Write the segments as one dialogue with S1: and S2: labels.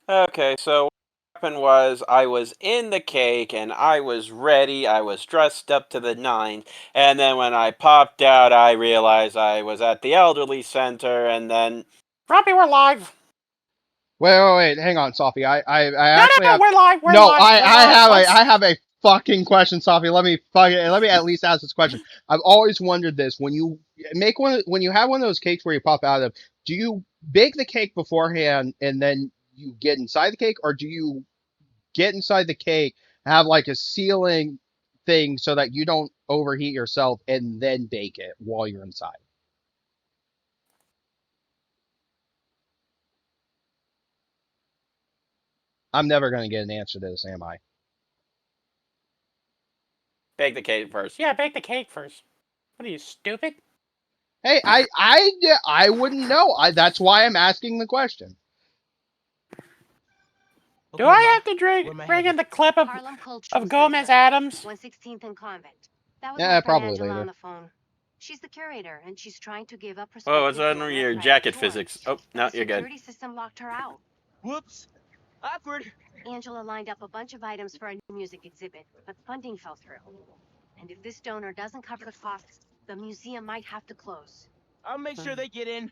S1: Okay, so what happened was I was in the cake and I was ready. I was dressed up to the nines. And then when I popped out, I realized I was at the elderly center. And then, Robbie, we're live.
S2: Wait, hang on, Sophie. I
S1: No,
S2: actually
S1: no,
S2: have.
S1: we're live. We're
S2: No,
S1: live. We're
S2: I
S1: live.
S2: have
S1: Let's.
S2: a fucking question, Sophie. Let me at least ask this question. I've always wondered this. When you when you have one of those cakes where you pop out of, do you bake the cake beforehand and then you get inside the cake, or do you get inside the cake, have like a sealing thing so that you don't overheat yourself, and then bake it while you're inside? I'm never gonna get an answer to this, am I?
S1: Bake the cake first. Yeah, bake the cake first. What are you, stupid?
S2: Hey, I wouldn't know. That's why I'm asking the question.
S1: Do
S3: Okay,
S1: I
S3: Ma,
S1: have to drink,
S3: where am I
S1: bring in
S3: headed?
S1: the clip
S4: Harlem Cultural
S1: of Gomez
S4: Center,
S1: Adams?
S4: 116th and Convent. That was my
S2: Yeah,
S4: friend
S2: probably
S4: Angela on
S2: later.
S4: the phone. She's the curator, and she's trying to give a
S1: Oh, it's
S4: perspective to a
S1: under
S4: red
S1: your
S4: private
S1: jacket
S4: tour.
S1: physics. Oh,
S4: But
S1: no,
S4: the
S1: you're good.
S4: security system locked her out.
S3: Whoops. Awkward.
S4: Angela lined up a bunch of items for a new music exhibit, but funding fell through. And if this donor doesn't cover the costs, the museum might have to close.
S3: I'll make sure they get in.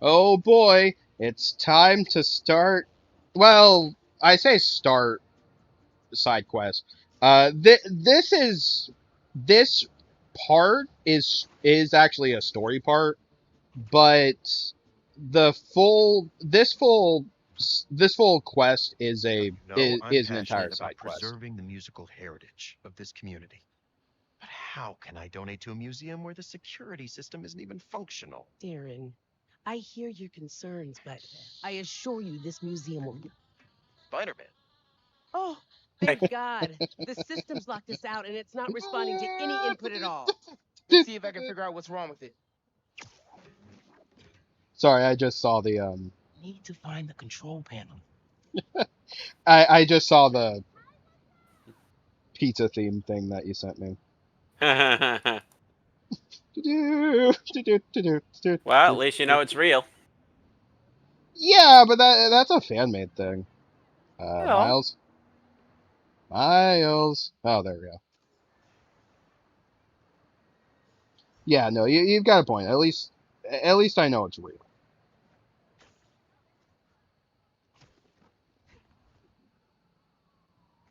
S2: Oh boy, it's time to start. Well, I say start side quest. This part is actually a story part, but the full this full quest
S5: No, I'm
S2: is an entire
S5: passionate
S2: side
S5: about
S2: quest.
S5: preserving the musical heritage of this community. But how can I donate to a museum where the security system isn't even functional?
S6: Darren, I hear your concerns, but I assure you this museum will.
S5: Spider-Man.
S6: Oh, thank God. The system's locked us out and it's not responding to any input at all.
S3: Let's see if I can figure out what's wrong with it.
S2: Sorry, I just saw the
S3: Need to find the control panel.
S2: I just saw the pizza theme thing that you sent me.
S1: Well, at least you know it's real.
S2: Yeah, but that's a fan made thing.
S1: Well,
S2: Miles, Miles. Oh, there we go. Yeah, no, you've got a point. At least I know it's real.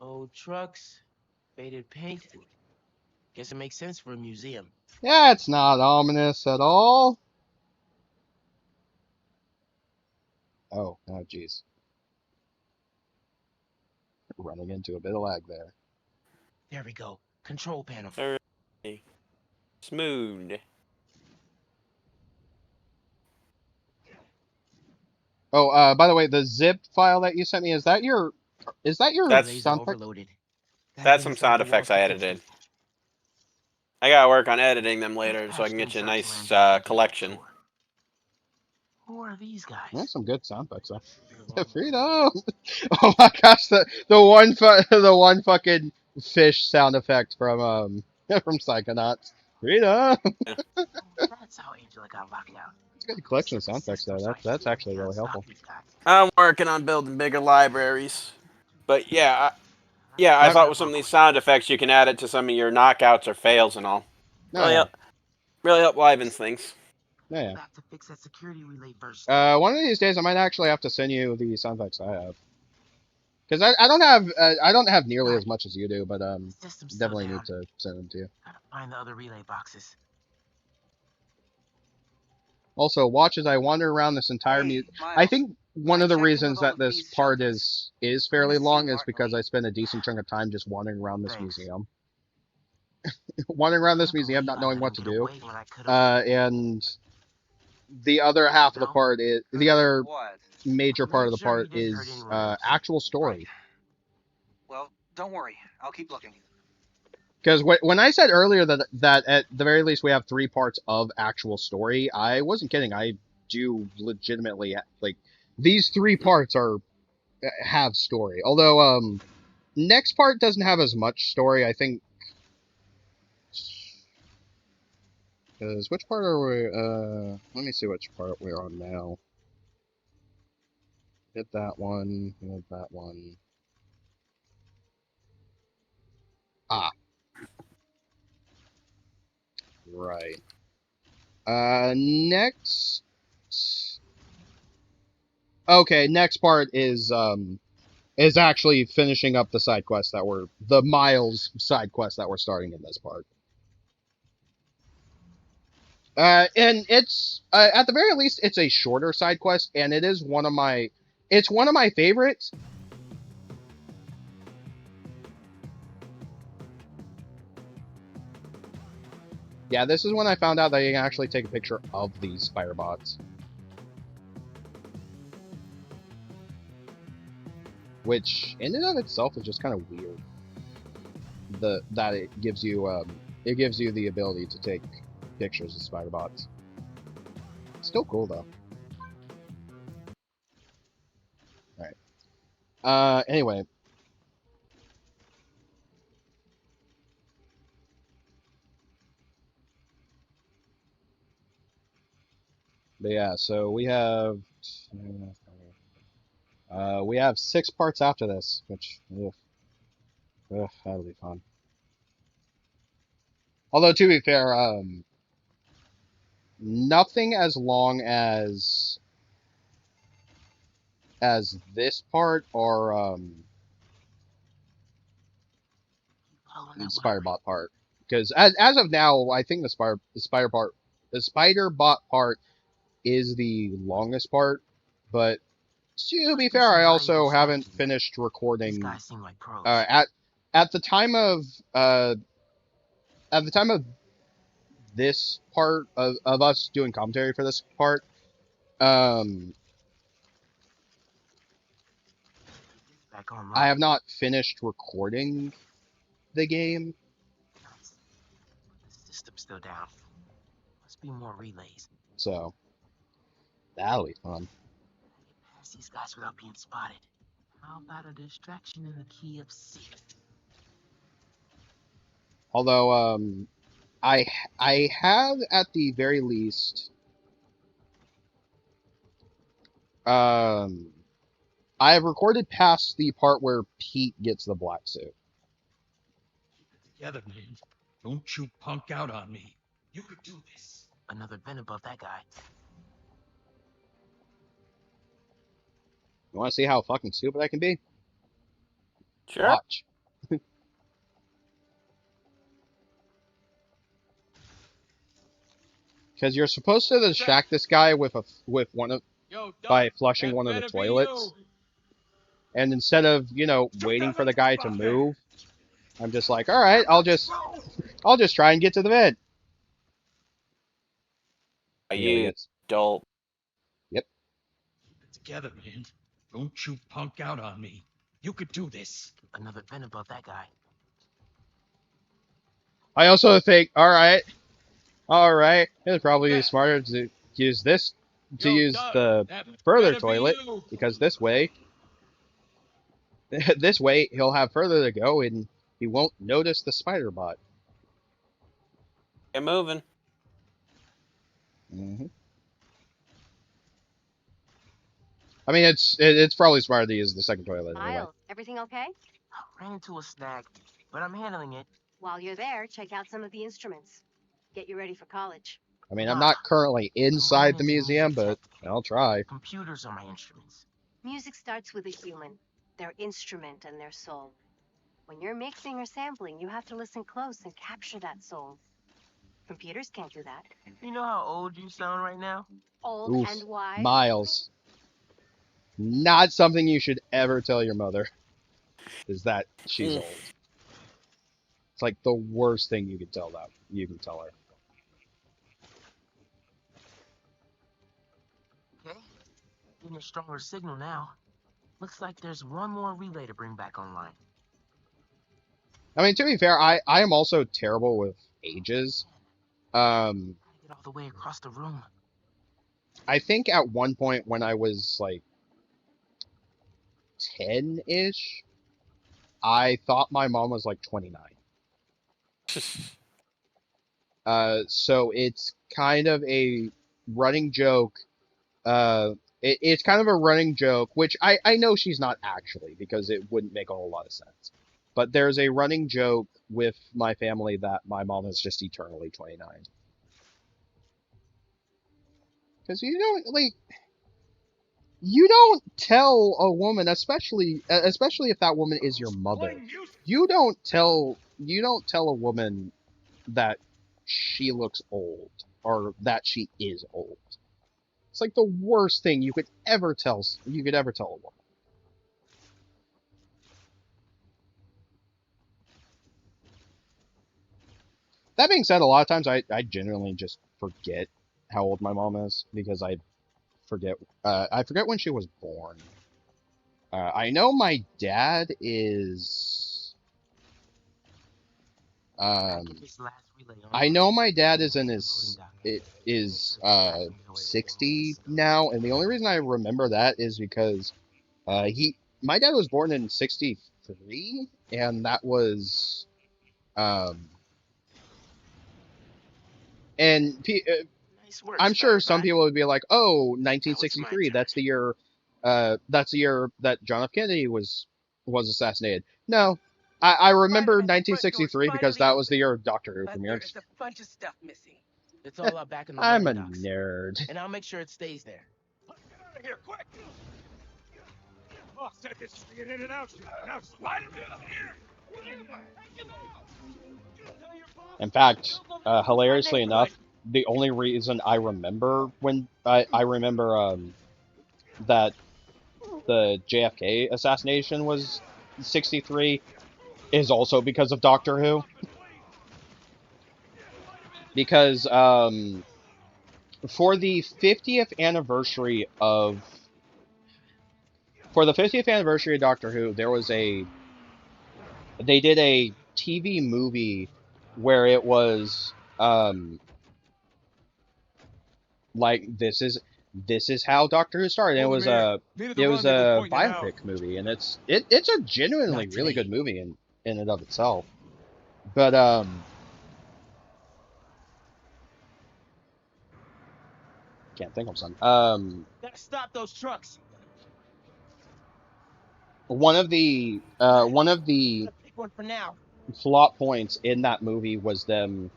S3: Old trucks, faded paint. Guess it makes sense for a museum.
S2: Yeah, it's not ominous at all. Oh, jeez, running into a bit of lag there.
S3: There we go. Control panel.
S1: very smooth.
S2: Oh, by the way, the zip file that you sent me, is that your
S1: That's
S3: Relays are
S2: sound effect?
S3: overloaded. Gotta
S1: that's
S3: get
S1: some
S3: inside
S1: sound
S3: the walls
S1: effects
S3: to
S1: I
S3: fix
S1: edited.
S3: them.
S1: I gotta work on editing them
S3: Let's
S1: later so I
S3: patch
S1: can get
S3: things
S1: you a
S3: up so
S1: nice
S3: Angela can give us a
S1: collection.
S3: tour. Who are these
S2: That's
S3: guys?
S2: some good sound effects. Freedom! Oh my gosh, the one fucking fish sound effect from from Psychonauts. Freedom!
S1: Yeah.
S3: That's how Angela got locked out.
S2: It's a good collection of
S3: Silly
S2: sound effects though.
S3: system, so I
S2: That's
S3: figured we
S2: actually
S3: can't
S2: really
S3: stop
S2: helpful.
S3: these guys.
S1: I'm working on building bigger libraries. But yeah, I
S3: Let's
S2: I,
S1: thought
S3: grab
S1: with some
S3: real
S1: of these
S3: quick.
S1: sound effects you can add it to some of your knockouts or fails and all.
S2: no,
S1: Really,
S2: yeah,
S1: really help liven things.
S2: no, yeah.
S3: Back to fix that security relay first.
S2: One of these days I might actually have to send you the sound effects I have because I don't have nearly
S3: Got
S2: as
S3: it.
S2: much as you do, but
S3: System's still
S2: definitely need
S3: down.
S2: to send them to you.
S3: Gotta find the other relay boxes.
S2: Also, watch as I wander around this entire
S7: Hey,
S2: mute. I
S7: Miles.
S2: think one
S7: I
S2: of the
S7: checked in with
S2: reasons
S7: all
S2: that
S7: the
S2: this
S7: police
S2: part
S7: shelters.
S2: is
S7: Haven't
S2: fairly
S7: seen
S2: long is
S7: Martin
S2: because I
S7: lately.
S2: spend a decent chunk of time just wandering around this
S3: Thanks.
S2: museum. Wandering around this
S3: Can't
S2: museum,
S3: believe
S2: not
S3: I
S2: knowing
S3: let
S2: what
S3: him
S2: to
S3: get
S2: do.
S3: away when I could've.
S2: And the other half of the
S3: No?
S2: part is the other
S7: What?
S2: major part
S3: Made
S2: of the
S3: sure he
S2: part
S3: didn't hurt
S2: is
S3: anyone else.
S2: actual
S3: Right.
S2: story.
S7: Well, don't worry. I'll keep looking.
S2: Because when I said earlier that at the very least we have three parts of actual story, I wasn't kidding. I do legitimately like these three parts are have story. Although next part doesn't have as much story, I think. Because which part are we? Let me see which part we're on now. Hit that one. Hit that one. Ah, right. Next. Okay, next part is actually finishing up the side quests that were the Miles side quests that we're starting in this part. And it's at the very least it's a shorter side quest, and it is one of my favorites. Yeah, this is when I found out that you can actually take a picture of these spider bots, which in and of itself is just kind of weird. That it gives you the ability to take pictures of spider bots. Still cool though. All right. Anyway, but yeah, so we have 6 parts after this, which that'll be fun. Although to be fair, nothing as long as this part or
S3: Following
S2: the
S3: that
S2: spider
S3: wiring.
S2: bot part, because as of now, I think the spider bot part is the longest part, but to be
S3: Must be
S2: fair,
S3: some
S2: I
S3: valuable
S2: also
S3: stuff
S2: haven't
S3: here.
S2: finished
S3: These
S2: recording.
S3: guys seem like pros.
S2: At the time of uh, at the time of this part of us doing commentary for this part, um,
S3: Back
S2: I
S3: online.
S2: have not finished recording the game,
S3: Nice. The system's still down. Must be more relays.
S2: so that'll be fun.
S3: Pass these guys without being spotted. How about a distraction in the key of C?
S2: Although, I I have at the very least, um, I have recorded past the part where Pete gets the black suit.
S8: Together, man. Don't you punk out on me. You could do this.
S3: Another vent above that guy.
S2: You want to see how fucking stupid I can be?
S1: Sure.
S2: Watch. Because you're supposed to distract this guy with one of
S8: Yo, Doc,
S2: by flushing
S8: that
S2: one of the
S8: better be
S2: toilets,
S8: you.
S2: and instead of
S8: Shoot
S2: waiting
S8: that
S2: for the
S8: little
S2: guy to
S8: fucker.
S2: move, I'm just like, all right,
S8: Let's go.
S2: I'll just try and get to the vent. You
S1: You
S2: idiots.
S1: dolt.
S2: Yep.
S8: Keep it together, man. Don't you punk out on me. You could do this.
S3: Another vent above that guy.
S2: I also think, all right, it's probably
S8: Yeah.
S2: smarter to use this to
S8: Yo,
S2: use
S8: Doc,
S2: the
S8: that
S2: further
S8: better be
S2: toilet
S8: you.
S2: because this way, this way he'll have further to go and he won't notice the spider bot.
S1: Get moving.
S2: hmm I mean, it's probably smarter to use the second toilet anyway.
S4: Miles, everything okay?
S3: Ran into a snag, but I'm handling it.
S4: While you're there, check out some of the instruments. Get you ready for college.
S2: I mean, I'm
S3: Nah,
S2: not currently
S3: I'm going
S2: inside the
S3: into music
S2: museum,
S3: tech.
S2: but I'll try.
S3: Computers are my instruments.
S4: Music starts with a human, their instrument and their soul. When you're mixing or sampling, you have to listen close and capture that soul. Computers can't do that.
S3: You know how old you sound right now?
S4: Old
S2: Oof,
S4: and wise.
S2: Miles. Not something you should ever tell your mother. Is that she's
S1: Mm.
S2: old. It's like the worst thing you can tell that you can tell her.
S3: Okay. Getting a stronger signal now. Looks like there's one more relay to bring back online.
S2: I mean, to be fair, I am also terrible with ages. Um,
S3: Gotta get all the way across the room.
S2: I think at one point when I was like 10-ish, I thought my mom was like 29. So it's kind of a running joke. It's kind of a running joke, which I know she's not actually, because it wouldn't make a whole lot of sense. But there's a running joke with my family that my mom is just eternally 29. Because you don't tell a woman, especially if that woman is your mother. You don't tell a woman that she looks old or that she is old. It's like the worst thing you could ever tell a woman. That being said, a lot of times I genuinely just forget how old my mom is because forget I forget when she was born. I know my dad is
S3: After
S2: um
S3: this last relay
S2: I
S3: online,
S2: know my dad is in
S3: the loading
S2: his
S3: dock.
S2: it is
S3: There's a track leading away from all this
S2: 60
S3: stuff.
S2: now, and the only reason I remember that is because he my dad was born in 63, and that was um and
S3: Nice work,
S2: I'm sure
S3: Spider
S2: some
S3: Bot.
S2: people would be like, "Oh,
S3: Now it's my
S2: 1963,
S3: turn.
S2: that's the year that John F. Kennedy was assassinated." No, I remember
S6: Spider-Man front door
S2: 1963 because
S6: finally
S2: that was the
S6: open,
S2: year Doctor Who
S6: but there
S2: premiered.
S6: is a bunch of stuff missing.
S3: It's all out back in the
S2: I'm
S3: loading
S2: a
S3: docks,
S2: nerd.
S3: and I'll make sure it stays there.
S8: Get out of here, quick! Boss said this should be an in and out shot. Now Spider-Man here! Take him out! Tell your boss
S2: In
S8: to
S2: fact,
S8: kill them in my
S2: hilariously
S8: neighborhood!
S2: enough, the only reason I remember when I remember that the JFK assassination was 63 is also because of Doctor Who. Because for the 50th anniversary of for the 50th anniversary of Doctor Who, they did a TV movie where it was like this is how Doctor Who started. And
S8: Pull
S2: it
S8: them
S2: was
S8: here.
S2: a
S8: Meet at the
S2: it was
S8: rendezvous
S2: a
S8: point in an hour.
S2: biopic movie, and it's a genuinely
S3: Not
S2: really
S3: today.
S2: good movie in and of itself. But can't think of some.
S3: Gotta stop those trucks.
S2: One of the
S3: Gotta pick one for now.
S2: plot points in that movie was them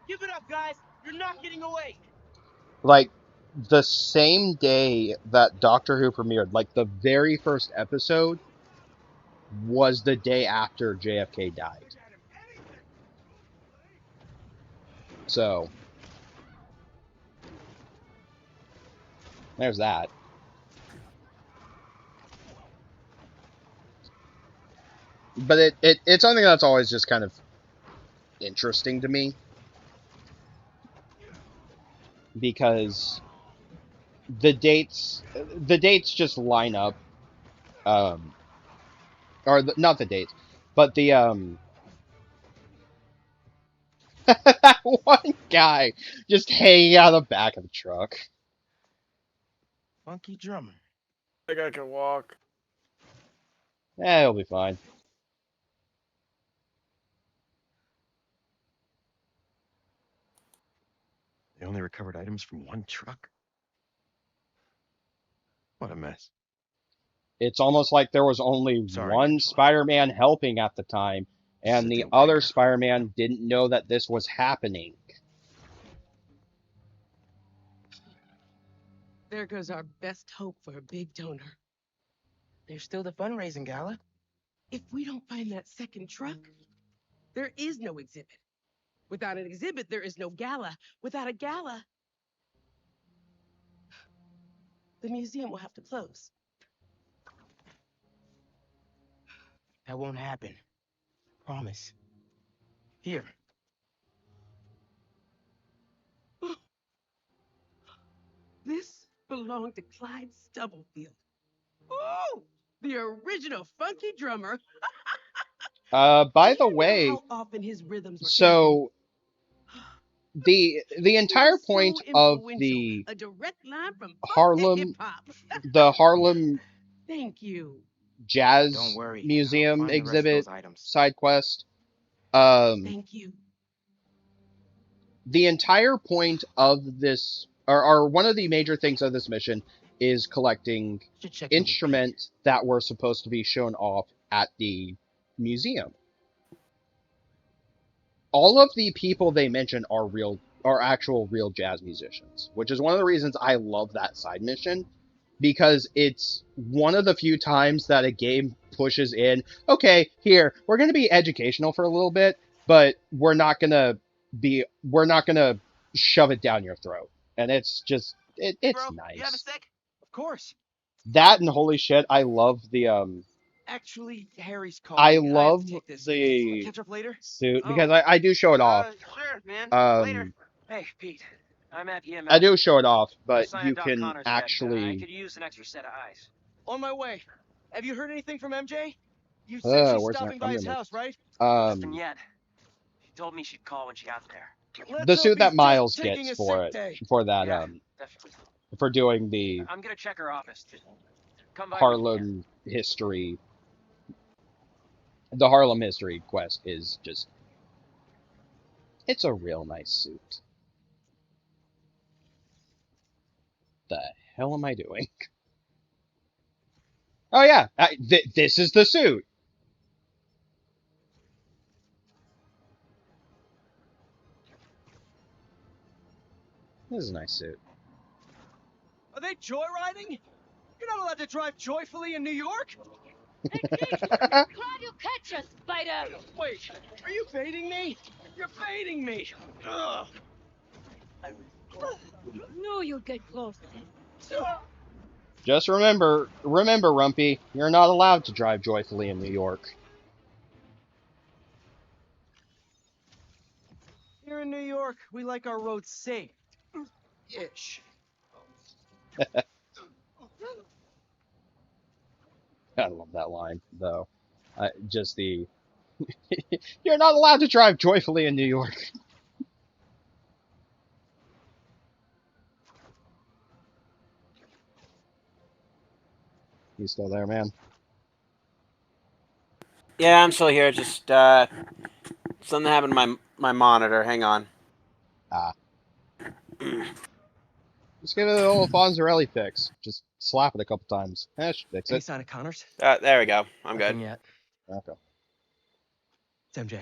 S3: Give it up, guys. You're not getting away.
S2: like the same day that Doctor Who premiered, like the very first episode was the day after JFK died. So there's that. But it's something that's always just kind of interesting to me because the dates just line up. Um, not the dates, but the that one guy just hanging out of the back of the truck.
S3: Funky drummer.
S1: Think I can walk.
S2: He'll be fine.
S5: They only recovered items from one truck? What a mess.
S2: It's almost like there was only
S5: Sorry,
S2: one
S5: Angela.
S2: Spider-Man helping at the time,
S5: This is a
S2: and the
S5: deal
S2: other
S5: breaker.
S2: Spider-Man didn't know that this was happening.
S6: There goes our best hope for a big donor.
S3: There's still the fundraising gala.
S6: If we don't find that second truck, there is no exhibit. Without an exhibit, there is no gala. Without a gala, the museum will have to close.
S3: That won't happen. Promise. Here.
S6: This belonged to Clyde Stubblefield. Ooh, the original funky drummer. Do
S2: By the
S6: you know
S2: way,
S6: how often his rhythms were sampled?
S2: so the
S6: He was
S2: entire
S6: so
S2: point of
S6: influential.
S2: the
S6: A direct line from funk to hip
S2: Harlem
S6: hop.
S2: the Harlem
S6: Thank you.
S3: Don't
S2: jazz
S3: worry, I'll
S2: museum
S3: find the rest of
S2: exhibit
S3: those items.
S2: side quest. Um,
S6: Thank you.
S2: the entire point of this, or one of the major things of this mission, is collecting
S3: Should check in with Pete.
S2: instruments that were supposed to be shown off at the museum. All of the people they mention are actual real jazz musicians, which is one of the reasons I love that side mission, because it's one of the few times that a game pushes in, okay, here, we're going to be educational for a little bit, but we're not going to shove it down your throat. And it's just
S3: Hey,
S2: it's
S3: bro, you have a
S2: nice.
S3: sec? Of course.
S2: That and holy shit,
S3: Actually, Harry's
S2: I
S3: calling. I have
S2: love
S3: to take this.
S2: the
S3: Catch up later?
S2: suit because
S3: Oh,
S2: I do show it off.
S3: sure, man. Later.
S2: Um
S7: Hey, Pete. I'm at
S2: I
S7: EML.
S2: do show it off,
S7: Got a
S2: but
S7: sign of
S2: you
S7: Doc
S2: can
S7: Connor's head. I
S2: actually
S7: could use an extra set of eyes.
S3: On my way. Have you heard anything from MJ? You said she's
S2: where's that
S3: stopping by
S2: from
S3: his
S2: gonna
S3: house, right?
S7: Nothing
S2: um
S7: yet. She told me she'd call when she got there.
S3: Let's
S2: the
S3: hope
S2: suit that
S3: he's just
S2: Miles
S3: taking
S2: gets
S3: a sick
S2: for it
S3: day.
S2: for that
S7: Yeah, definitely.
S2: for doing the
S7: I'm gonna check her office. Come by when you can.
S2: Harlem history the Harlem history quest is just it's a real nice suit. The hell am I doing? Oh yeah, this is the suit. This is a nice suit.
S3: Are they joyriding? You're not allowed to drive joyfully in New York?
S9: Hey, Pete! Glad you catch us, Spider!
S3: Wait, are you baiting me? You're baiting me! Ugh.
S9: Knew you'd get close.
S2: Just remember, Rumpy, you're not allowed to drive joyfully in New York.
S3: Here in New York, we like our roads safe. Ish.
S2: I love that line, though. Just the you're not allowed to drive joyfully in New York. You still there, man?
S1: Yeah, I'm still here. Just something happened to my monitor. Hang on.
S2: Ah. Just give it a little Fonzarelli fix. Just slap it a couple times. That should fix
S3: Any
S2: it.
S3: sign of Connors?
S1: There we go. I'm good.
S3: Nothing yet.
S2: Okay.
S3: It's MJ.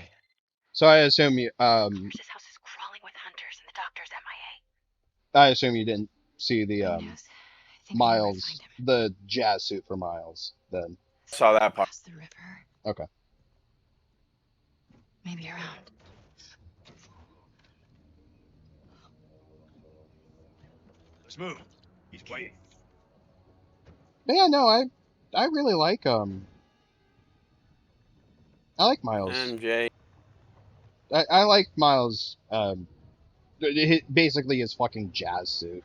S2: So I assume
S4: Bruce's house is crawling with hunters, and the doctor's MIA.
S2: I assume you didn't see the
S4: Good news. I think I know where to
S2: Miles,
S4: find him.
S2: the jazz suit for Miles. Then
S1: Saw that part.
S4: Across the river.
S2: okay.
S4: Maybe around.
S8: Let's move. He's waiting.
S2: But yeah, no, I really like I like Miles.
S1: MJ.
S2: I like Miles. Basically his fucking jazz suit.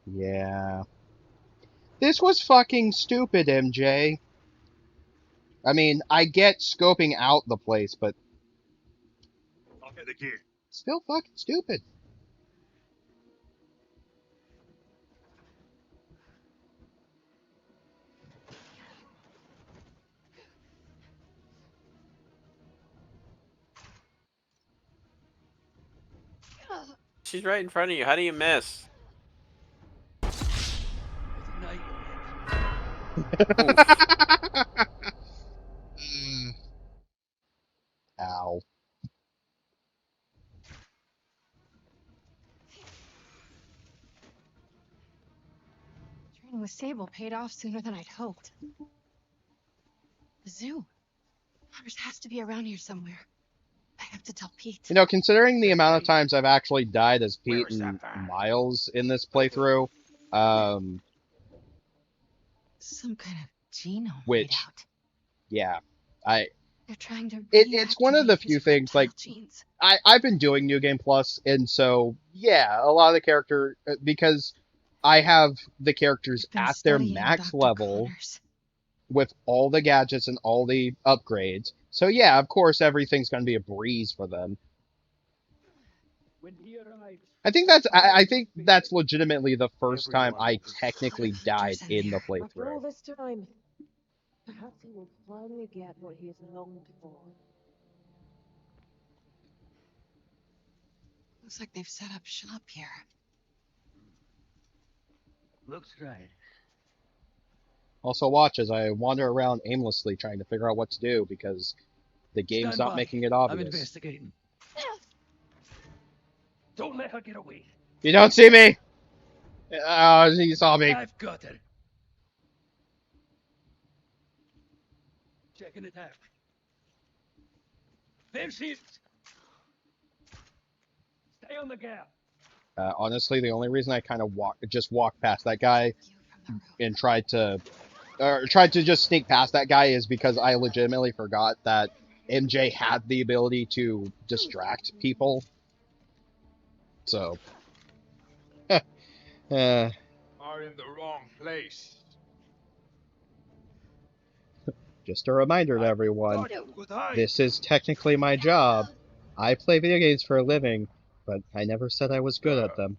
S2: Yeah. This was fucking stupid, MJ. I mean, I get scoping out the place, but
S8: I'll get the gear.
S2: still fucking stupid.
S1: She's right in front of you. How do you miss? Oof.
S2: Mm. Ow.
S4: Training with Sable paid off sooner than I'd hoped. The zoo. Connors has to be around here somewhere. I have to tell Pete.
S2: You know, considering the amount of times I've actually died as
S7: Where
S2: Pete
S7: was that
S2: and
S7: van?
S2: Miles in this playthrough,
S4: Some kind of genome
S2: Which-
S4: readout.
S2: yeah,
S4: They're trying to
S2: it's one of the
S4: reactivate
S2: few
S4: his
S2: things, like,
S4: reptile genes.
S2: I've been doing New Game Plus, and so, yeah, a lot of the character, because I have the characters
S4: I've been
S2: at their
S4: studying
S2: max
S4: Dr.
S2: level
S4: Connors.
S2: with all the gadgets and all the upgrades. So yeah, of course everything's going to be a breeze for them.
S8: When he arrives,
S2: I think that's legitimately the first time
S8: everyone
S2: I
S8: will be
S2: technically
S4: Other
S2: died
S4: hunters in
S2: in the
S4: there.
S10: After all
S2: playthrough.
S10: this time, perhaps he will finally get what he has longed for.
S4: Looks like they've set up shop here.
S8: Looks right.
S2: Also watch as I wander around aimlessly trying to figure out what to do because the game's
S8: Stand
S2: not
S8: by.
S2: making it
S8: I'm
S2: obvious.
S8: investigating. Don't let her get away.
S2: You don't see me! Oh, he saw me.
S8: I've got her. Checking it out. There she is. Stay on the gap.
S2: Honestly, the only reason I kind of just walked past that guy
S4: View from the roof.
S2: and tried to just sneak past that guy is because I legitimately forgot that MJ had the ability to distract people. So, uh,
S8: Are in the wrong place.
S2: just a reminder to
S8: I
S2: everyone,
S8: thought you could hide.
S2: this is technically my job. I play video games for a living, but I never said I was good at them.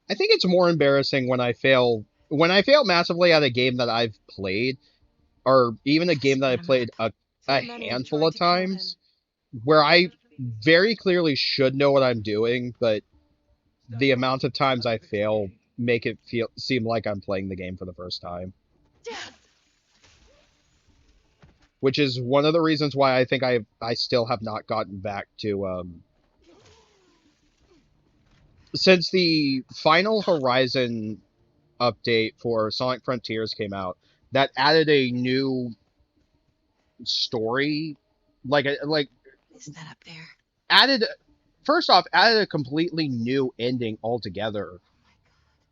S2: I think it's more embarrassing when I fail massively at a game that I've played, or even a game that I
S4: On a
S2: played
S4: map.
S2: a
S10: Too many have
S2: handful
S10: tried
S2: of
S10: to kill him.
S2: times, where I very clearly should know what I'm doing, but
S8: Stand
S2: the
S8: by.
S2: amount of times
S8: I'm
S2: I fail
S8: investigating.
S2: make it seem like I'm playing the game for the first time. Which is one of the reasons why I think I still have not gotten back to since the final Horizon update for Sonic Frontiers came out, that added a new story, like
S4: Is that up there?
S2: added first off added a completely new ending altogether.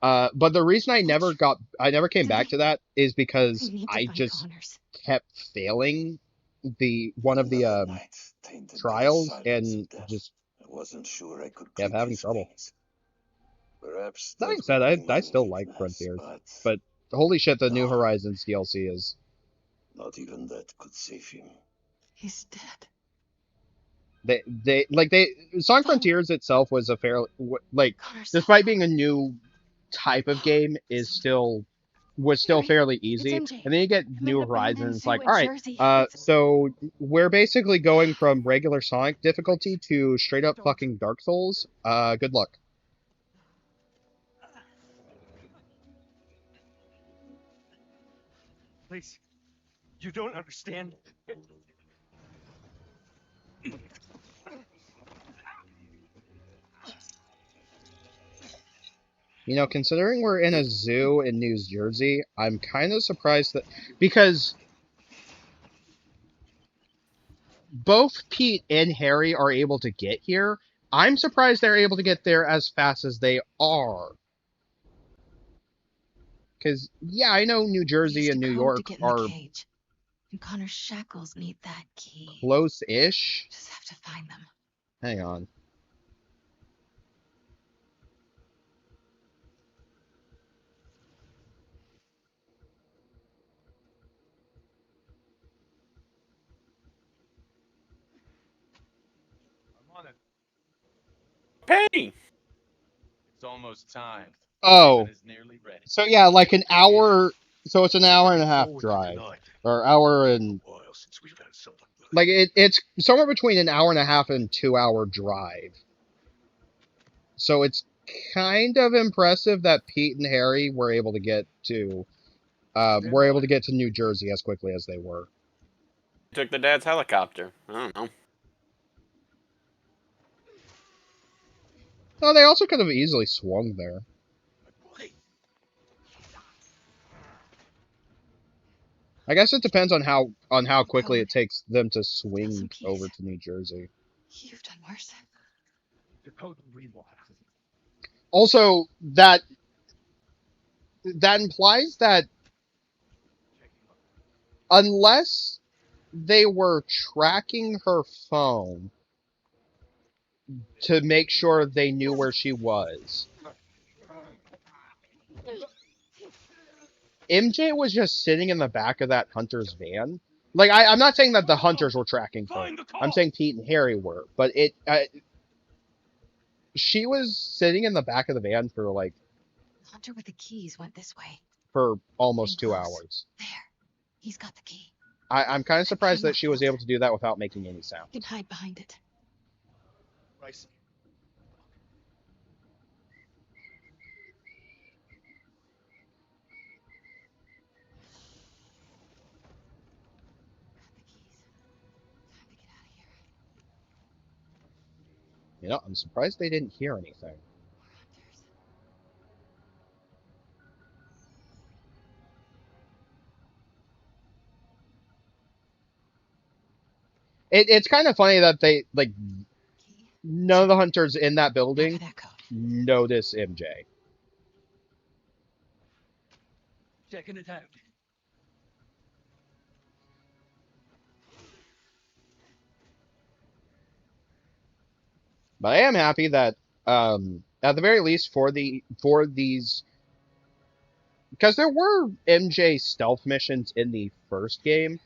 S2: But the reason I never came back
S4: Billy,
S2: to that is
S4: I
S2: because
S4: need to
S2: I
S4: find
S2: just
S4: Connors.
S2: kept failing the one of the
S11: Another night tainted by the
S2: trials
S11: silence
S2: and
S11: of death.
S2: just
S11: I wasn't sure I could
S2: kept
S11: clip
S2: having
S11: his
S2: trouble.
S11: wings. Perhaps
S2: That
S11: that
S2: being said,
S11: would be
S2: I
S11: my
S2: still like
S11: weakness,
S2: Frontiers,
S11: but
S2: but holy shit, the New
S11: no,
S2: Horizons DLC is
S11: not even that could save him.
S4: He's dead.
S2: they Sonic
S4: Phone.
S2: Frontiers itself was a fair like
S4: Connor's cell
S2: despite
S4: phone.
S2: being a new type of game is still was still
S4: Harry,
S2: fairly
S4: it's
S2: easy.
S4: MJ.
S2: And then you get
S4: I'm at
S2: New
S4: an abandoned
S2: Horizons, it's like,
S4: zoo
S2: all
S4: in
S2: right,
S4: Jersey. It's
S2: so we're basically going from regular Sonic difficulty to straight up
S8: Don't.
S2: fucking Dark Souls. Good luck.
S8: Please. You don't understand.
S2: You know, considering we're in a zoo in New Jersey, I'm kind of surprised that because both Pete and Harry are able to get here. I'm surprised they're able to get there as fast as they are. Because, yeah, I know New
S4: We
S2: Jersey
S4: used a
S2: and New
S4: code to
S2: York
S4: get in the
S2: are
S4: cage. And Connor's shackles need that key.
S2: close-ish.
S4: Just have to find them.
S2: Hang on.
S8: I'm on it.
S1: Penny.
S8: It's almost time. Raven
S2: Oh,
S8: is nearly ready.
S2: so yeah, like an
S8: Here.
S2: hour. So it's an hour and a
S8: Looking
S2: half
S8: forward to
S2: drive.
S8: tonight.
S2: Or hour
S11: Been
S2: and.
S11: a while since we've had something
S2: Like, it's somewhere between an hour and a half and 2 hour drive. So it's kind of impressive that Pete and Harry
S8: Stand
S2: were able
S8: by.
S2: to get to New Jersey as quickly as they were.
S1: Took the dad's helicopter. I don't know.
S2: Oh, they also could have easily swung there.
S8: Wait.
S2: I guess it depends on how quickly
S4: Code.
S2: it takes them to
S4: Still some
S2: swing
S4: keys.
S2: over to New Jersey.
S4: You've done worse.
S8: The code will read what?
S2: Also, that implies that
S8: Checking up.
S2: unless they were tracking her phone to make sure they knew where she was. MJ was just sitting in the back of that hunter's van. Like, I'm not saying that the hunters were tracking her.
S8: Find the
S2: I'm
S8: car!
S2: saying Pete and Harry were, but she was sitting in the back of the van for like
S4: The hunter with the keys went this way.
S2: for
S4: Getting
S2: almost 2 hours.
S4: close. There. He's got the key.
S2: I'm kind of
S4: That
S2: surprised that
S4: camera
S2: she was
S4: field.
S2: able to do that without making any
S4: You
S2: sound.
S4: can hide behind it.
S8: I see.
S4: Got the keys. Time to get out of here.
S2: You know, I'm surprised they didn't hear anything.
S4: More hunters.
S2: It's kind of funny that they like
S4: Key.
S2: none of the hunters in that
S4: Now for
S2: building
S4: that code.
S2: notice MJ.
S8: Checking it out.
S2: But I am happy that at the very least for these, because there were MJ stealth missions in the first game,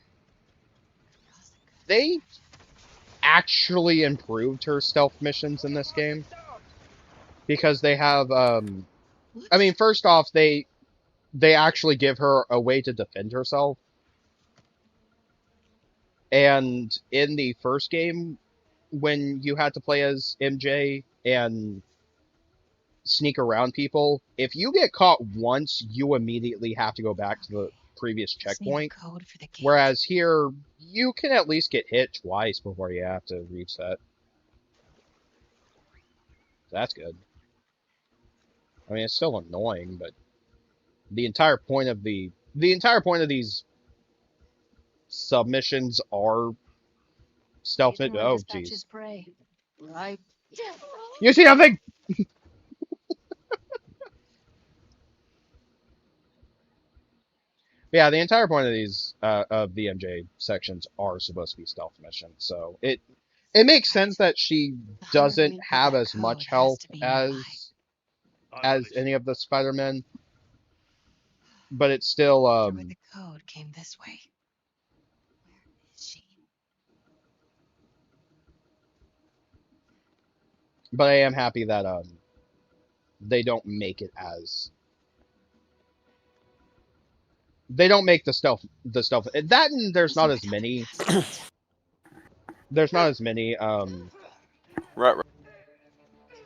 S2: they actually improved her stealth missions in this game because they have I mean, first off, they actually give her a way to defend herself. And in the first game, when you had to play as MJ and sneak around people, if you get caught once, you immediately have to go back to the previous
S4: Just need a
S2: checkpoint.
S4: code for the gate.
S2: Whereas here, you can at least get hit twice before you have to reset. That's good. I mean, it's still annoying, but the entire point of these submissions are stealth.
S10: Eating where
S2: Oh,
S10: dispatches
S2: jeez.
S10: pray. Right?
S2: You see nothing. Yeah, the entire point of these of the MJ sections are supposed to be stealth missions, so it makes sense that she
S4: The hunter who
S2: doesn't
S4: input
S2: have
S4: that
S2: as
S4: code
S2: much
S4: has
S2: health
S4: to be nearby.
S2: as any of the Spider-Men, but it's
S4: The
S2: still
S4: hunter with the code came this way. Where is she?
S2: but I am happy that they don't make it as they don't make the stealth that, and
S4: Let's see where that pass went.
S2: there's not as many
S1: Right, right.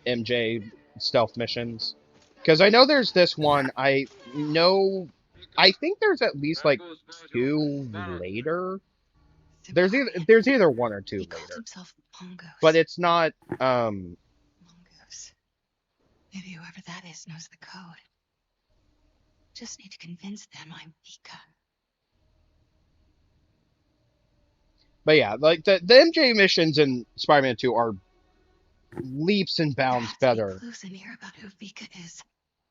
S2: MJ stealth missions. Because I know there's this one. I think there's at least like two later. There's either one or two
S4: He called
S2: later,
S4: himself Mongoose.
S2: but it's not.
S4: Mongoose. Maybe whoever that is knows the code. Just need to convince them I'm Vika.
S2: But yeah, like the MJ missions in Spider-Man 2 are leaps and
S4: There
S2: bounds
S4: has to be
S2: better.
S4: clues in here about who Vika is.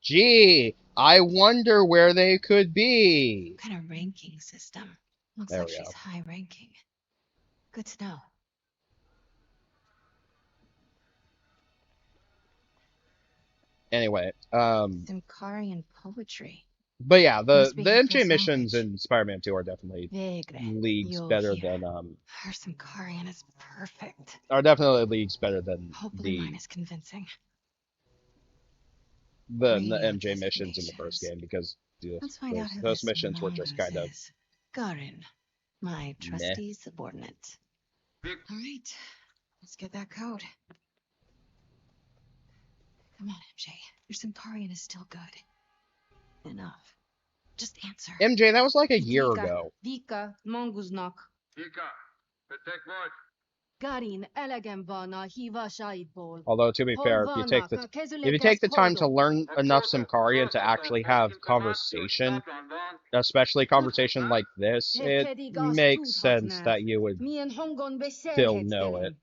S2: Gee, I wonder where they could be.
S4: What kind of ranking system? Looks
S2: There
S4: like
S2: we
S4: she's
S2: go.
S4: high ranking. Good to know.
S2: Anyway,
S4: Simkarian poetry.
S2: but yeah, the
S4: Must be
S2: MJ
S4: Hector's
S2: missions
S4: language.
S2: in Spider-Man 2 are definitely
S4: Vigre.
S2: leagues
S4: You'll
S2: better
S4: hear.
S2: than
S4: Her Simkarian is perfect.
S2: are definitely leagues better than
S4: Hopefully mine is convincing.
S2: the
S4: Radio
S2: MJ missions in the first
S4: designations.
S2: game because
S4: Let's find out who
S2: those
S4: this
S2: missions were just
S4: Mongoose
S2: kind of
S4: is. Garin, my
S2: meh.
S4: trusty subordinate. All right, let's get that code. Come on, MJ. Your Simkarian is still good. Enough. Just answer.
S2: MJ, that was like a year ago.
S10: Vika, Monguznak.
S8: Vika, petek volt.
S10: Garin, elegem vana, hiva shaidból.
S2: Although to be fair, if you take the time to learn enough Simkarian to actually have conversation, especially conversation like this, it makes sense that you would
S10: Mien hongon
S2: still know it.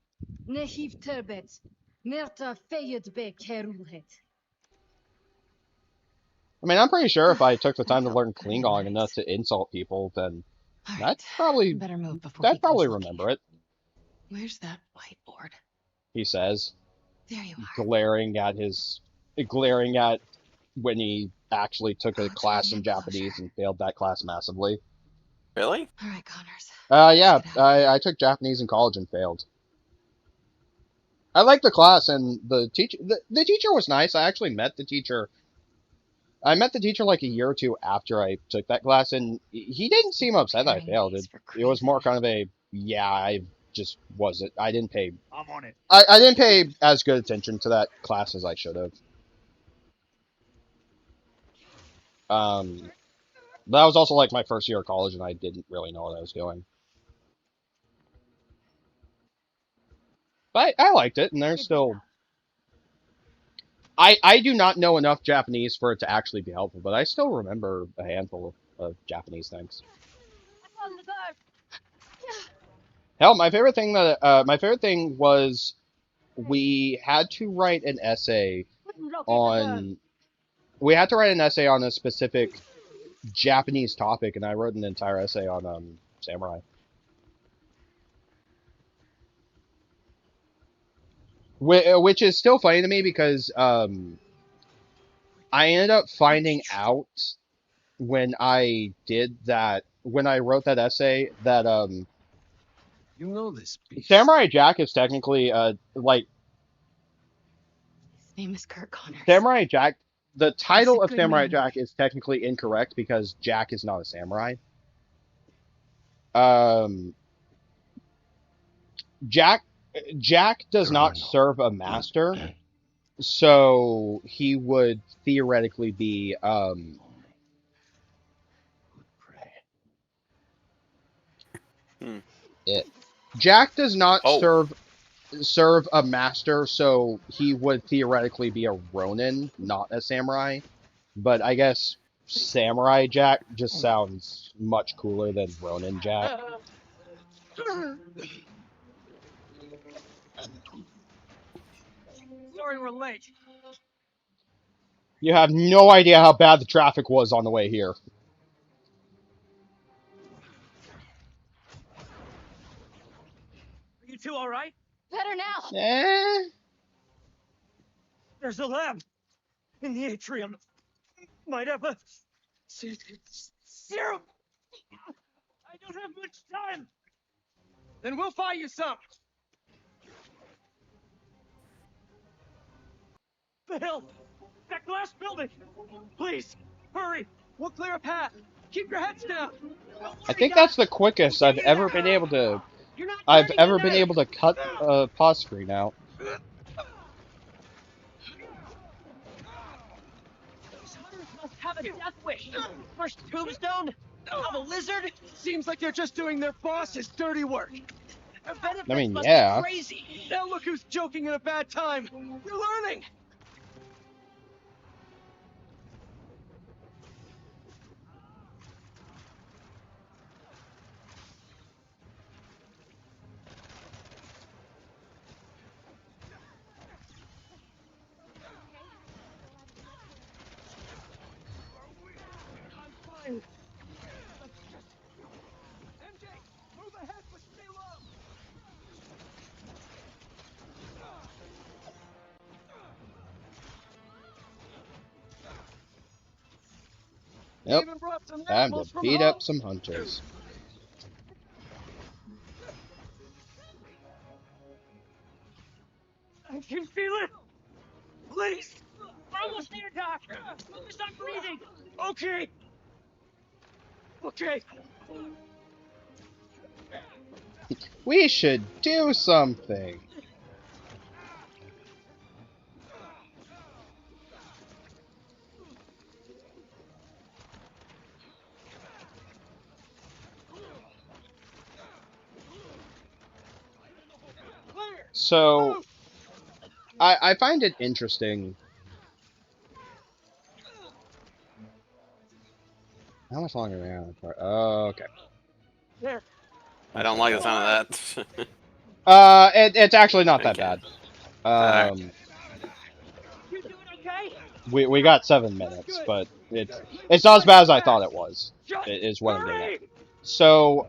S10: Nehiv terbet. Nerta feyet be kerulhet.
S2: I mean, I'm pretty sure if I took the time to
S4: felt
S2: learn
S4: really
S2: Klingon
S4: nice.
S2: enough to insult people, then
S4: All
S2: That
S4: right.
S2: probably
S4: Better move before he
S2: that
S4: comes
S2: probably
S4: looking.
S2: remember it.
S4: Where's that whiteboard?
S2: He says,
S4: There you are.
S2: glaring at when he actually took a
S4: Oh, try to
S2: class in
S4: get closer.
S2: Japanese and failed that class massively.
S1: Really?
S4: All right, Connors.
S2: Yeah,
S4: Let's get out of here.
S2: I took Japanese in college and failed. I liked the class and the teacher. The teacher was nice. I actually met the teacher. I met the teacher like a year or two after I took that class, and he didn't
S4: Stupid
S2: seem upset that I
S4: pairing
S2: failed.
S4: maze for
S2: It was more
S4: crazy.
S2: kind of a yeah. I just wasn't. I didn't pay.
S8: I'm on it.
S2: I didn't pay as good attention to that class as I should have. Um, that was also like my first year of college, and I didn't really know what I was doing. But I liked it, and there's still. I do not know enough Japanese for it to actually be helpful, but I still remember a handful of Japanese things.
S9: I found the guard.
S2: Hell, my favorite thing was we had to write an essay
S9: Couldn't locate the girl.
S2: on we had to write an essay on a specific Japanese topic, and I wrote an entire essay on samurai, which is still funny to me because I ended up finding out when I wrote that essay that
S5: You know this beast.
S2: Samurai Jack is technically like
S4: His name is Kurt Connors.
S2: Samurai Jack. The
S4: That's a
S2: title of
S4: good
S2: Samurai
S4: name.
S2: Jack is technically incorrect because Jack is not a samurai. Um, Jack Jack does not
S5: Colonel.
S2: serve a master, so he would theoretically be
S5: Pray.
S1: Hmm.
S2: it. Jack does not
S1: Oh,
S2: serve a master, so he would theoretically be a Ronin, not a samurai. But I guess Samurai Jack just sounds much cooler than Ronin Jack.
S7: Sorry we're late.
S2: You have no idea how bad the traffic was on the way here.
S7: Are you two all right?
S9: Better now.
S2: Eh?
S7: There's a lab in the atrium. Might have a serum. I don't have much time. Then we'll find you some. The hell? That glass building! Please, hurry! We'll clear a path. Keep your heads down. Don't
S2: I
S7: worry,
S2: think
S7: Doc.
S2: that's the quickest
S7: We'll get you there. You're not turning in there.
S2: to cut a pause screen out.
S7: These hunters must have a death wish. First tombstone, now the lizard. Seems like they're just doing their boss's dirty work.
S2: I mean,
S7: Must
S2: yeah.
S7: be crazy. Now look who's joking at a bad time. You're learning. I'm fine. Let's just... MJ, move ahead, but stay low. They
S2: Yep.
S7: even brought some
S2: Time to
S7: animals from
S2: beat
S7: home.
S2: up some hunters.
S7: I can feel it. Please. We're almost there, Doc. Focus on breathing. Okay. Okay.
S2: We should do something.
S7: Clear.
S2: So
S7: Move.
S2: I find it interesting. How much longer am I on the part? Oh, okay.
S7: There.
S1: I don't like the sound of that.
S2: It's actually not that
S1: Okay.
S2: bad.
S1: Alright.
S7: You doing okay?
S2: We got 7 minutes,
S7: Good.
S2: but
S7: Keep
S2: it's not as
S7: going
S2: bad as I
S7: fast.
S2: thought it was.
S7: Just
S2: Is what I'm getting at.
S7: hurry.
S2: So,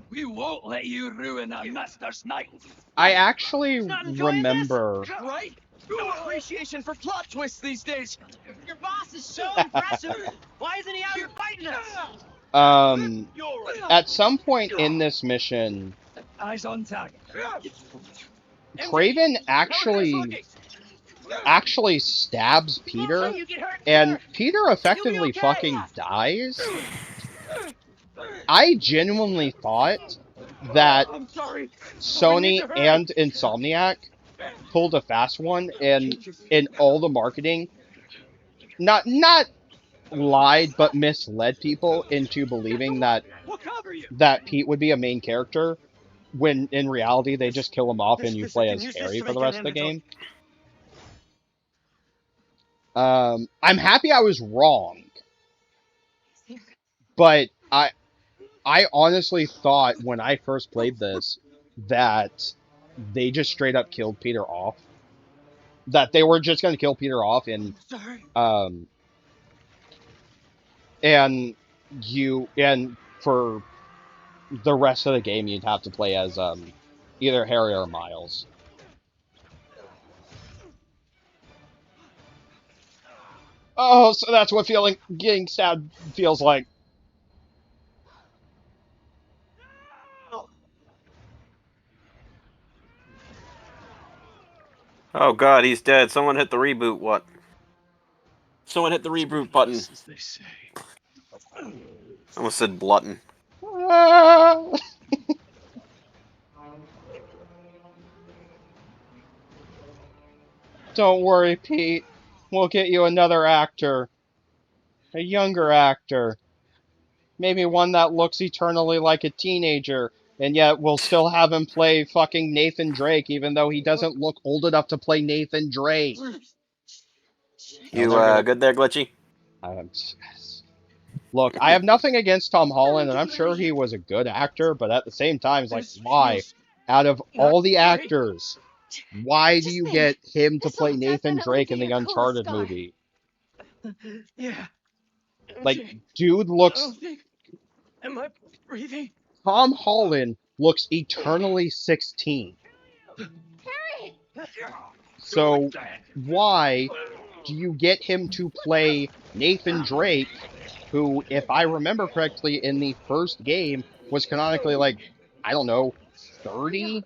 S8: We won't let you ruin our master's night.
S2: I
S7: Wait,
S2: actually
S7: he's not enjoying this?
S2: remember.
S7: Right? No appreciation for plot twists these days. Your boss is so impressive. Why isn't he out here fighting us?
S2: Um,
S8: You're right.
S2: at some point in this mission,
S8: Eyes on target.
S7: MJ,
S2: Craven
S7: how are things
S2: actually
S7: looking?
S2: stabs Peter,
S7: You get hurt,
S2: and
S7: Peter?
S2: Peter
S7: You'll be
S2: effectively
S7: okay.
S2: fucking dies. I genuinely thought that
S7: I'm sorry, but we need
S2: Sony
S7: to hurry.
S2: and Insomniac pulled a fast one, and in all the marketing, not lied but misled people into believing that
S8: We'll cover you.
S2: Pete would be a main character, when in reality they just kill him off and you
S7: This, I
S2: play
S7: can
S2: as
S7: use this
S2: Harry
S7: to
S2: for the
S7: make an
S2: rest of the
S7: antidote.
S2: game. I'm happy I was wrong, but I honestly thought when I first played this that they just straight up killed Peter off. That they were just going to kill Peter off,
S7: Sorry.
S2: um and and for the rest of the game you'd have to play as either Harry or Miles. Oh, so that's what getting stabbed feels like.
S1: Oh god, he's dead. Someone hit the reboot. What? Someone hit the reboot button.
S8: As they say.
S1: I almost said Blutton.
S2: Ah! Don't worry, Pete. We'll get you another actor. A younger actor. Maybe one that looks eternally like a teenager, and yet we'll still have him play fucking Nathan Drake, even though he doesn't look old enough to play Nathan Drake. No,
S1: You
S2: they're gonna.
S1: good there, Glitchy?
S2: Um, look, I have nothing against Tom
S7: I'm
S2: Holland, and I'm
S7: getting
S2: sure
S7: ready.
S2: he was a good actor, but at the same time, it's like,
S7: This
S2: why?
S7: feels
S2: Out of
S7: not
S2: all the
S7: right.
S2: actors, why do
S4: Just
S2: you
S4: think,
S2: get him to
S4: this will
S2: play Nathan
S4: definitely
S2: Drake in
S4: be
S2: the
S4: your coolest
S2: Uncharted
S4: scar.
S2: movie?
S7: Yeah.
S2: Like,
S7: MJ,
S2: dude
S7: I don't
S2: looks.
S7: think. Am I breathing?
S2: Tom Holland looks eternally 16.
S4: Harry!
S8: Do it,
S2: So,
S8: Dad.
S2: why do you get him to play Nathan Drake, who, if I remember correctly, in the first game was canonically like, I don't know,
S4: I
S2: 30?
S4: know,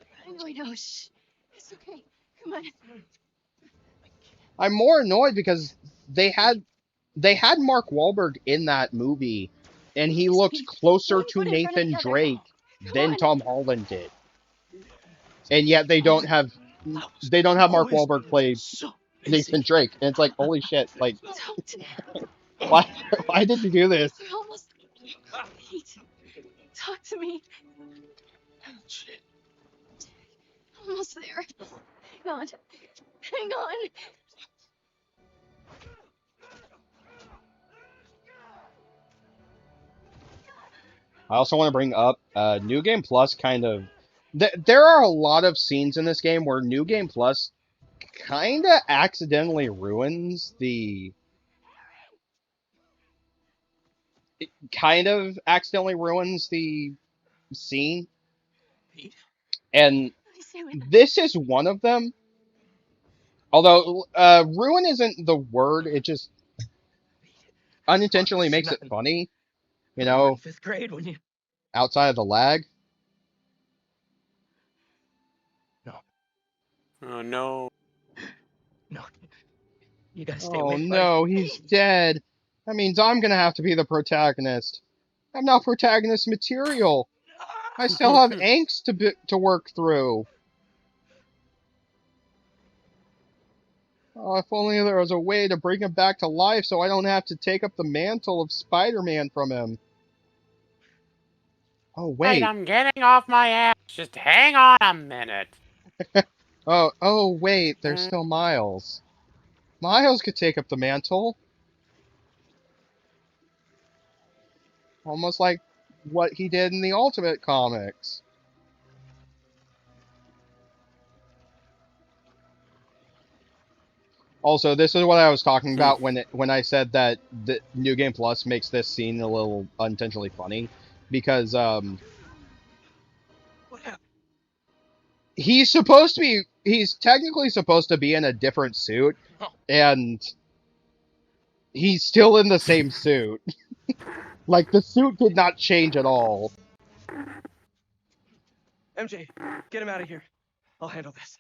S4: I know. Shh. It's okay. Come on.
S2: I'm more annoyed because they had Mark Wahlberg in that movie, and he
S4: Please,
S2: looked
S4: Pete. Put
S2: closer
S4: one
S2: to
S4: foot in front of
S2: Nathan
S4: the other.
S2: Drake
S4: Come
S2: than
S4: on.
S2: Tom Holland did, and yet
S7: I was
S2: they don't have Mark
S7: always
S2: Wahlberg play
S7: so
S2: Nathan
S7: busy.
S2: Drake, and it's like, holy shit, like,
S4: Don't.
S2: why why did you do this?
S4: We're almost. Pete, talk to me.
S7: Shit.
S4: Almost there. Hang on. Hang on.
S2: I also want to bring up New Game Plus kind of. There are a lot of scenes in this game where New Game Plus kind of accidentally ruins the. It kind of accidentally ruins the scene,
S7: Pete.
S2: and
S4: Let me say when.
S2: this is one of them. Although ruin isn't the word, it just
S7: Pete. Come on,
S2: unintentionally
S7: this is
S2: makes it
S7: nothing.
S2: funny, you
S7: You were in
S2: know,
S7: fifth grade when you.
S2: outside of the lag.
S7: No,
S1: Oh no.
S7: no. You gotta stay
S2: Oh
S7: away, buddy.
S2: no, he's dead. That means I'm gonna have to be the protagonist. I'm not protagonist material. I still have angst to work through. Oh, if only there was a way to bring him back to life so I don't have to take up the mantle of Spider-Man from him. Oh,
S1: Right,
S2: wait.
S1: I'm getting off my ass. Just hang on a minute.
S2: Oh, wait, there's
S1: Mm.
S2: still Miles. Miles could take up the mantle. Almost like what he did in the Ultimate comics. Also, this is what I was talking
S1: Hmm.
S2: about when I said that the New Game Plus makes this scene a little unintentionally funny, because
S6: What happened?
S2: he's technically supposed to be in a different suit, and he's still in the same suit. Like the suit did not change at all.
S7: MJ, get him out of here. I'll handle this.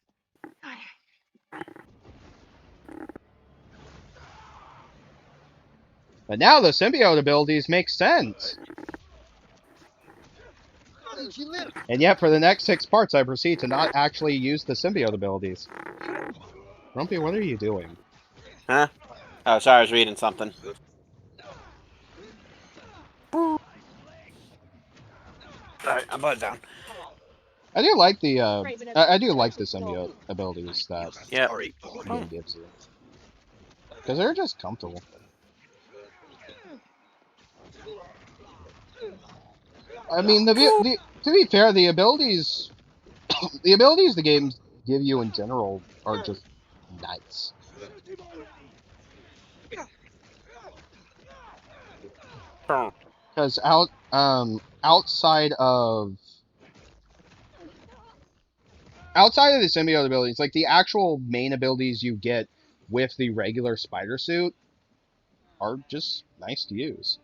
S2: But now the symbiote abilities make sense. And yet, for the next 6 parts, I proceed to not actually use the symbiote abilities. Grumpy, what are you doing?
S1: Huh? Oh, sorry, I was reading something. Alright, I'm put it down.
S2: I do like the I do like the symbiote abilities that
S1: Yep.
S2: the game gives you, because they're just comfortable. I mean, to be fair, the abilities the games give you in general are just nice. Because outside of the symbiote abilities, like the actual main abilities you get with the regular spider suit are just nice to use.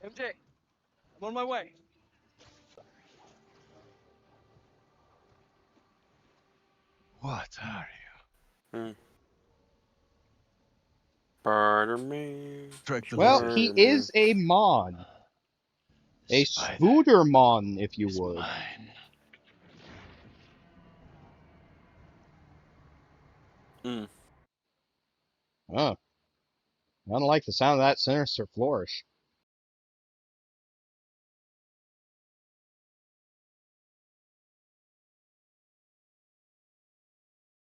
S7: MJ, I'm on my way.
S5: What are
S1: Hmm. Pardon me.
S5: you? Track the
S2: Well,
S5: lizard.
S2: he
S1: Pardon me.
S2: is a mon, a
S5: Spider
S2: spooder mon, if you
S5: is
S2: would.
S5: mine.
S1: Hmm.
S2: Huh. I don't like the sound of that sinister flourish.